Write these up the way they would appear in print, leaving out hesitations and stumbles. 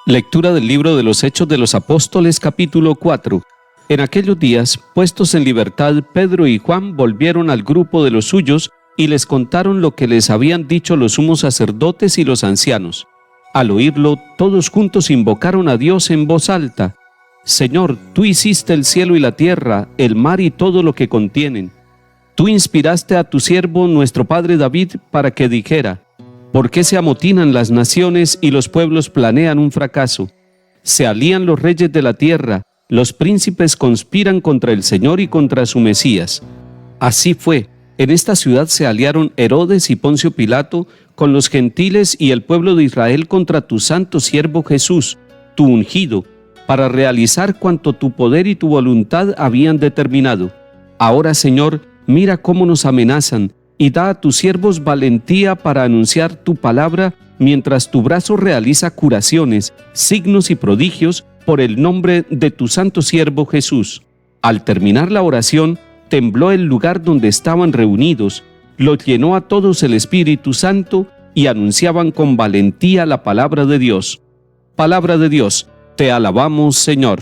Lectura del libro de los Hechos de los Apóstoles, capítulo 4. En aquellos días, puestos en libertad, Pedro y Juan volvieron al grupo de los suyos y les contaron lo que les habían dicho los sumos sacerdotes y los ancianos. Al oírlo, todos juntos invocaron a Dios en voz alta. Señor, tú hiciste el cielo y la tierra, el mar y todo lo que contienen. Tú inspiraste a tu siervo, nuestro padre David, para que dijera: ¿por qué se amotinan las naciones y los pueblos planean un fracaso? Se alían los reyes de la tierra, los príncipes conspiran contra el Señor y contra su Mesías. Así fue, en esta ciudad se aliaron Herodes y Poncio Pilato con los gentiles y el pueblo de Israel contra tu santo siervo Jesús, tu ungido, para realizar cuanto tu poder y tu voluntad habían determinado. Ahora, Señor, mira cómo nos amenazan, y da a tus siervos valentía para anunciar tu palabra, mientras tu brazo realiza curaciones, signos y prodigios por el nombre de tu santo siervo Jesús. Al terminar la oración, tembló el lugar donde estaban reunidos, los llenó a todos el Espíritu Santo y anunciaban con valentía la palabra de Dios. Palabra de Dios, te alabamos, Señor.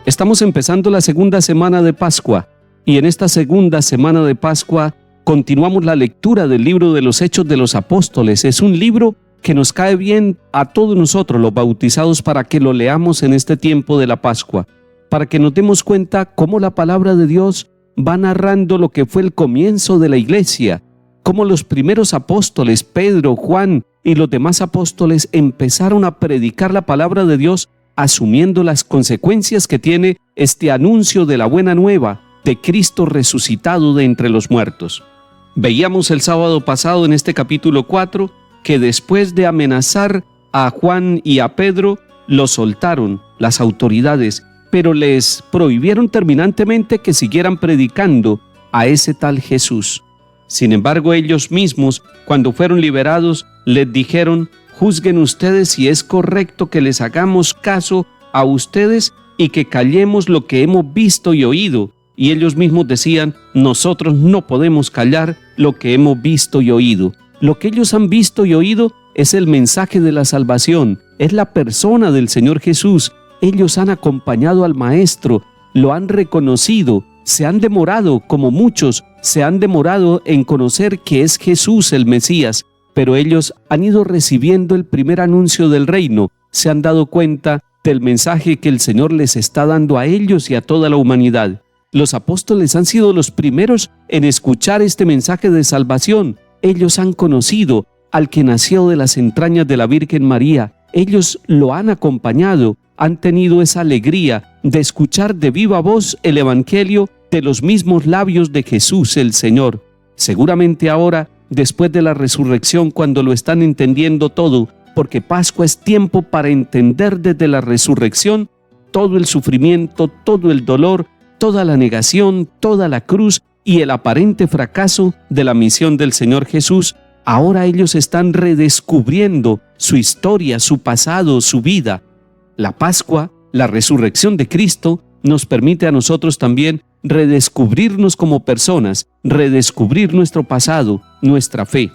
Estamos empezando la segunda semana de Pascua, y en esta segunda semana de Pascua continuamos la lectura del libro de los Hechos de los Apóstoles. Es un libro que nos cae bien a todos nosotros, los bautizados, para que lo leamos en este tiempo de la Pascua, para que nos demos cuenta cómo la palabra de Dios va narrando lo que fue el comienzo de la iglesia, cómo los primeros apóstoles, Pedro, Juan y los demás apóstoles, empezaron a predicar la palabra de Dios, asumiendo las consecuencias que tiene este anuncio de la buena nueva de Cristo resucitado de entre los muertos. Veíamos el sábado pasado en este capítulo 4 que después de amenazar a Juan y a Pedro, los soltaron las autoridades, pero les prohibieron terminantemente que siguieran predicando a ese tal Jesús. Sin embargo, ellos mismos, cuando fueron liberados, les dijeron: juzguen ustedes si es correcto que les hagamos caso a ustedes y que callemos lo que hemos visto y oído. Y ellos mismos decían: nosotros no podemos callar lo que hemos visto y oído. Lo que ellos han visto y oído es el mensaje de la salvación, es la persona del Señor Jesús. Ellos han acompañado al Maestro, lo han reconocido, se han demorado, como muchos, se han demorado en conocer que es Jesús el Mesías, pero ellos han ido recibiendo el primer anuncio del reino, se han dado cuenta del mensaje que el Señor les está dando a ellos y a toda la humanidad. Los apóstoles han sido los primeros en escuchar este mensaje de salvación. Ellos han conocido al que nació de las entrañas de la Virgen María. Ellos lo han acompañado, han tenido esa alegría de escuchar de viva voz el Evangelio de los mismos labios de Jesús el Señor. Seguramente ahora, después de la resurrección, cuando lo están entendiendo todo, porque Pascua es tiempo para entender desde la resurrección todo el sufrimiento, todo el dolor, toda la negación, toda la cruz y el aparente fracaso de la misión del Señor Jesús. Ahora ellos están redescubriendo su historia, su pasado, su vida. La Pascua, la resurrección de Cristo, nos permite a nosotros también redescubrirnos como personas, redescubrir nuestro pasado, nuestra fe.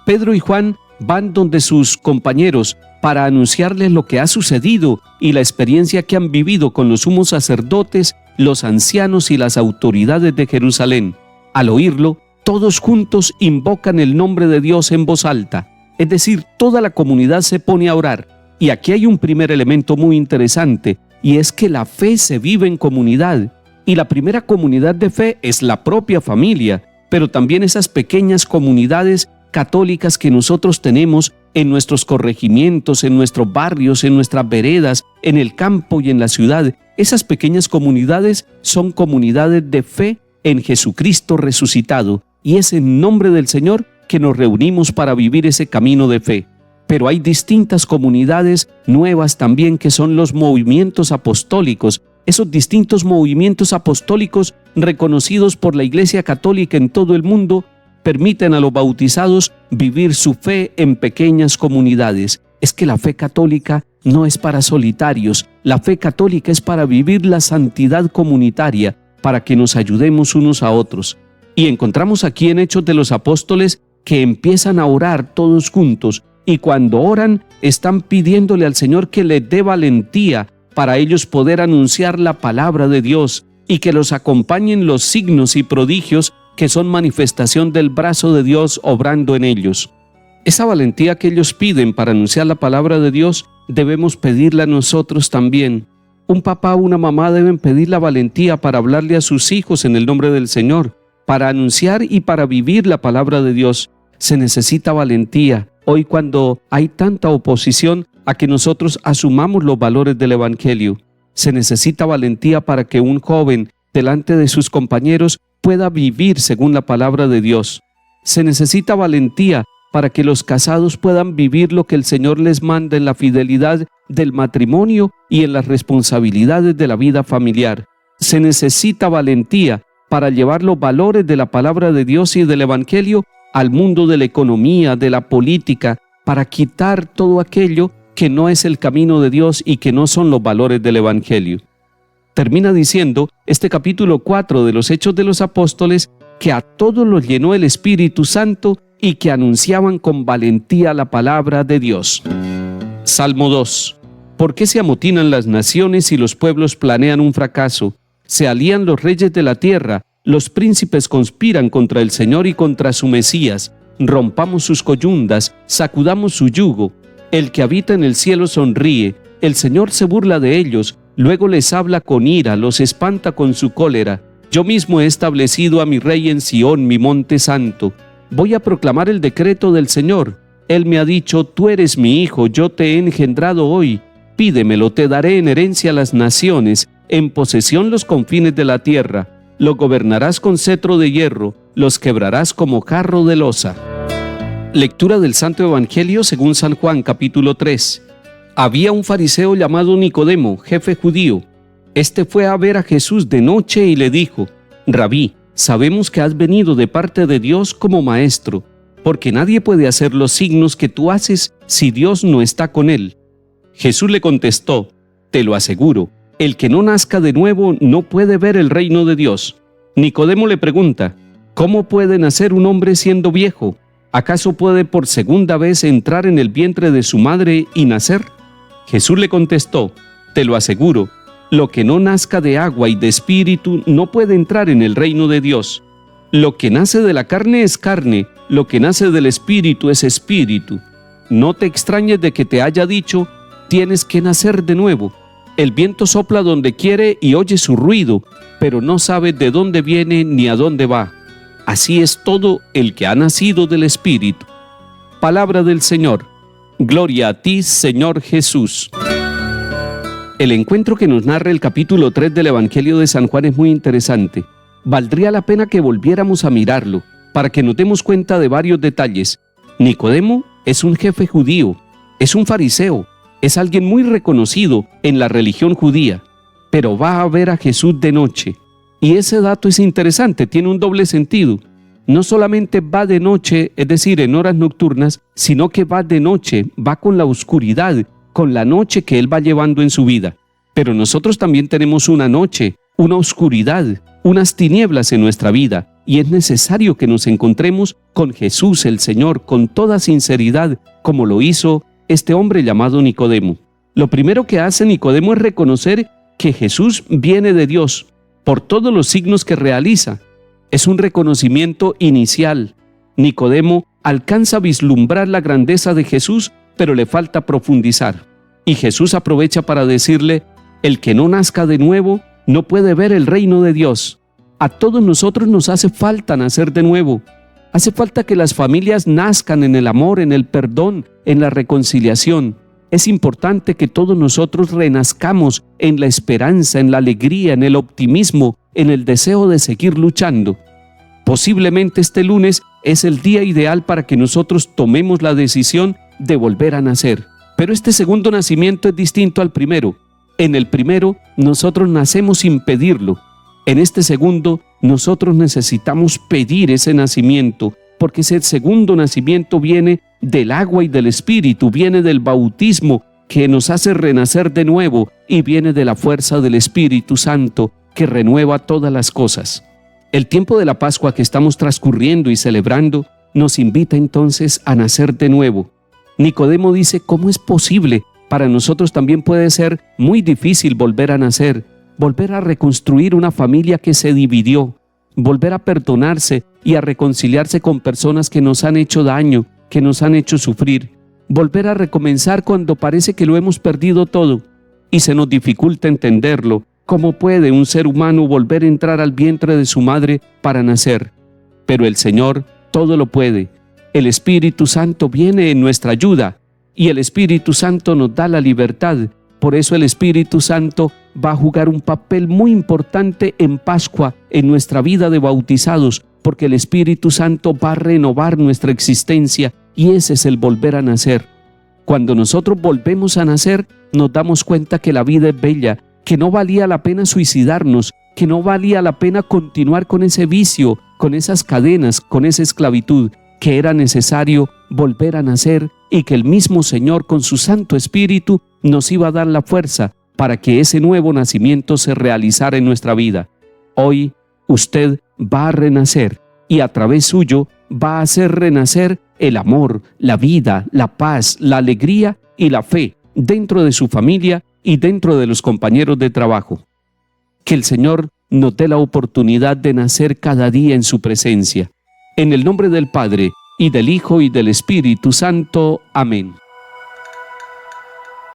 Pedro y Juan van donde sus compañeros para anunciarles lo que ha sucedido y la experiencia que han vivido con los sumos sacerdotes, los ancianos y las autoridades de Jerusalén. Al oírlo, todos juntos invocan el nombre de Dios en voz alta, es decir, toda la comunidad se pone a orar. Y aquí hay un primer elemento muy interesante, y es que la fe se vive en comunidad, y la primera comunidad de fe es la propia familia, pero también esas pequeñas comunidades católicas que nosotros tenemos en nuestros corregimientos, en nuestros barrios, en nuestras veredas, en el campo y en la ciudad. Esas pequeñas comunidades son comunidades de fe en Jesucristo resucitado, y es en nombre del Señor que nos reunimos para vivir ese camino de fe. Pero hay distintas comunidades nuevas también, que son los movimientos apostólicos, esos distintos movimientos apostólicos reconocidos por la Iglesia Católica en todo el mundo, permiten a los bautizados vivir su fe en pequeñas comunidades. Es que la fe católica no es para solitarios, la fe católica es para vivir la santidad comunitaria, para que nos ayudemos unos a otros. Y encontramos aquí en Hechos de los Apóstoles que empiezan a orar todos juntos, y cuando oran están pidiéndole al Señor que les dé valentía para ellos poder anunciar la palabra de Dios y que los acompañen los signos y prodigios que son manifestación del brazo de Dios obrando en ellos. Esa valentía que ellos piden para anunciar la palabra de Dios debemos pedirla nosotros también. Un papá o una mamá deben pedir la valentía para hablarle a sus hijos en el nombre del Señor, para anunciar y para vivir la palabra de Dios. Se necesita valentía. Hoy, cuando hay tanta oposición a que nosotros asumamos los valores del Evangelio, se necesita valentía para que un joven, delante de sus compañeros, pueda vivir según la palabra de Dios. Se necesita valentía para que los casados puedan vivir lo que el Señor les manda en la fidelidad del matrimonio y en las responsabilidades de la vida familiar. Se necesita valentía para llevar los valores de la palabra de Dios y del Evangelio al mundo de la economía, de la política, para quitar todo aquello que no es el camino de Dios y que no son los valores del Evangelio. Termina diciendo este capítulo 4 de los Hechos de los Apóstoles que a todos los llenó el Espíritu Santo y que anunciaban con valentía la palabra de Dios. Salmo 2. ¿Por qué se amotinan las naciones y los pueblos planean un fracaso? Se alían los reyes de la tierra, los príncipes conspiran contra el Señor y contra su Mesías. Rompamos sus coyundas, sacudamos su yugo. El que habita en el cielo sonríe, el Señor se burla de ellos, luego les habla con ira, los espanta con su cólera. Yo mismo he establecido a mi rey en Sión, mi monte santo. Voy a proclamar el decreto del Señor. Él me ha dicho, tú eres mi hijo, yo te he engendrado hoy. Pídemelo, te daré en herencia a las naciones, en posesión los confines de la tierra. Lo gobernarás con cetro de hierro, los quebrarás como jarro de loza. Lectura del Santo Evangelio según San Juan, capítulo 3. Había un fariseo llamado Nicodemo, jefe judío. Este fue a ver a Jesús de noche y le dijo, Rabí, sabemos que has venido de parte de Dios como maestro, porque nadie puede hacer los signos que tú haces si Dios no está con él. Jesús le contestó, te lo aseguro, el que no nazca de nuevo no puede ver el reino de Dios. Nicodemo le pregunta, ¿cómo puede nacer un hombre siendo viejo? ¿Acaso puede por segunda vez entrar en el vientre de su madre y nacer? Jesús le contestó, te lo aseguro, lo que no nazca de agua y de espíritu no puede entrar en el reino de Dios. Lo que nace de la carne es carne, lo que nace del espíritu es espíritu. No te extrañes de que te haya dicho, tienes que nacer de nuevo. El viento sopla donde quiere y oye su ruido, pero no sabe de dónde viene ni a dónde va. Así es todo el que ha nacido del Espíritu. Palabra del Señor. Gloria a ti, Señor Jesús. El encuentro que nos narra el capítulo 3 del Evangelio de San Juan es muy interesante. Valdría la pena que volviéramos a mirarlo, para que nos demos cuenta de varios detalles. Nicodemo es un jefe judío, es un fariseo, es alguien muy reconocido en la religión judía, pero va a ver a Jesús de noche. Y ese dato es interesante, tiene un doble sentido. No solamente va de noche, es decir, en horas nocturnas, sino que va de noche, va con la oscuridad, con la noche que Él va llevando en su vida. Pero nosotros también tenemos una noche, una oscuridad, unas tinieblas en nuestra vida, y es necesario que nos encontremos con Jesús el Señor con toda sinceridad, como lo hizo este hombre llamado Nicodemo. Lo primero que hace Nicodemo es reconocer que Jesús viene de Dios, por todos los signos que realiza. Es un reconocimiento inicial. Nicodemo alcanza a vislumbrar la grandeza de Jesús, pero le falta profundizar. Y Jesús aprovecha para decirle, el que no nazca de nuevo no puede ver el reino de Dios. A todos nosotros nos hace falta nacer de nuevo. Hace falta que las familias nazcan en el amor, en el perdón, en la reconciliación. Es importante que todos nosotros renazcamos en la esperanza, en la alegría, en el optimismo, en el deseo de seguir luchando. Posiblemente este lunes es el día ideal para que nosotros tomemos la decisión de volver a nacer. Pero este segundo nacimiento es distinto al primero. En el primero, nosotros nacemos sin pedirlo. En este segundo, nosotros necesitamos pedir ese nacimiento, porque ese segundo nacimiento viene del agua y del Espíritu, viene del bautismo que nos hace renacer de nuevo y viene de la fuerza del Espíritu Santo que renueva todas las cosas. El tiempo de la Pascua que estamos transcurriendo y celebrando nos invita entonces a nacer de nuevo. Nicodemo dice, ¿cómo es posible? Para nosotros también puede ser muy difícil volver a nacer, volver a reconstruir una familia que se dividió, volver a perdonarse y a reconciliarse con personas que nos han hecho daño, que nos han hecho sufrir, volver a recomenzar cuando parece que lo hemos perdido todo y se nos dificulta entenderlo. ¿Cómo puede un ser humano volver a entrar al vientre de su madre para nacer? Pero el Señor todo lo puede. El Espíritu Santo viene en nuestra ayuda y el Espíritu Santo nos da la libertad. Por eso el Espíritu Santo va a jugar un papel muy importante en Pascua, en nuestra vida de bautizados, porque el Espíritu Santo va a renovar nuestra existencia y ese es el volver a nacer. Cuando nosotros volvemos a nacer, nos damos cuenta que la vida es bella, que no valía la pena suicidarnos, que no valía la pena continuar con ese vicio, con esas cadenas, con esa esclavitud, que era necesario volver a nacer y que el mismo Señor con su Santo Espíritu nos iba a dar la fuerza para que ese nuevo nacimiento se realizara en nuestra vida. Hoy usted va a renacer y a través suyo va a hacer renacer el amor, la vida, la paz, la alegría y la fe dentro de su familia y dentro de los compañeros de trabajo. Que el Señor nos dé la oportunidad de nacer cada día en su presencia. En el nombre del Padre, y del Hijo, y del Espíritu Santo. Amén.